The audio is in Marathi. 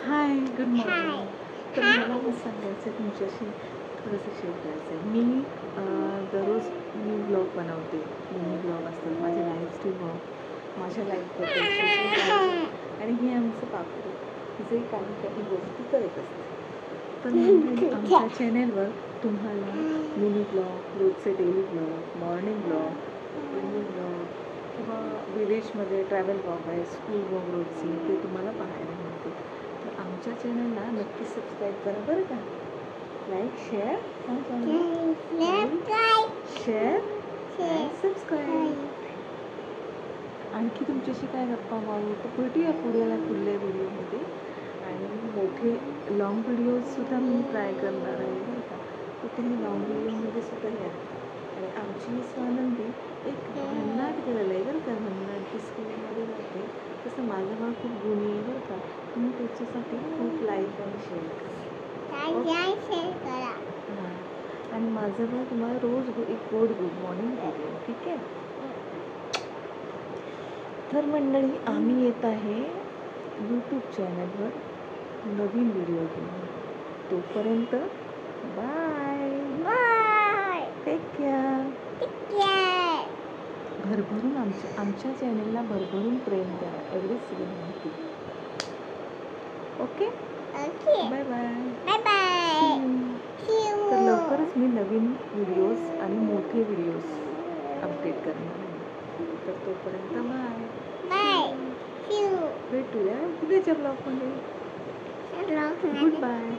हाय, गुड हाय. मॉर्निंग. तर मला असं सांगायचं आहे तुमच्याशी थोडंसं शेअर करायचं आहे. मी दररोज मी ब्लॉग बनवते. मिनी ब्लॉग असतात माझे लाईफस्टाईल ब्लॉग, माझ्या लाईफबद्दलचे जे काही, आणि हे आमचं पाखरू जे काही गोष्टी करत असते. तर मंडळी, आमच्या चॅनेलवर तुम्हाला मिनी ब्लॉग, रोजचे daily blog, morning blog, evening blog किंवा विलेजमध्ये ट्रॅव्हल ब्लॉग आहे, स्कूल ब्लॉग रोजचे, ते तुम्हाला पाहायला मिळते. तर आमच्या चॅनलला नक्की सबस्क्राईब करा बरं का. Like, share, share, subscribe. आणखी तुमच्याशी काय गप्पा मारू तर भेटूया पुढल्या व्हिडिओमध्ये. आणि मोठे लॉंग व्हिडिओजसुद्धा मी ट्राय करणार आहे बरं का. तर तुम्ही लॉंग व्हिडिओमध्ये सुद्धा या. आणि आमची स्वानंदी एक भन्नाट गर्ल आहे बरं का. भन्नाट, ती स्कूलमध्ये जाते तसं माझं बाळ खूप गुणी आहे बरं का. तुम्ही त्याच्यासाठी खूप लाईक आणि शेअर करा. हां, आणि माझं बाळ तुम्हाला रोज एक गुड मॉर्निंग देईल, ठीक आहे. तर मंडळी, आम्ही येत आहे यूट्यूब चॅनलवर नवीन व्हिडिओ घेऊन. तोपर्यंत बाय. Take care. भरभरून आमच्या चॅनलला भरभरून प्रेम द्या, एवढीच विनंती. Okay, bye bye. तर लवकरच मी नवीन व्हिडिओज आणि मोठे व्हिडिओज अपडेट करणार आहे. तर तोपर्यंत बाय. भेटूया उद्याच्या ब्लॉगमध्ये. Good bye.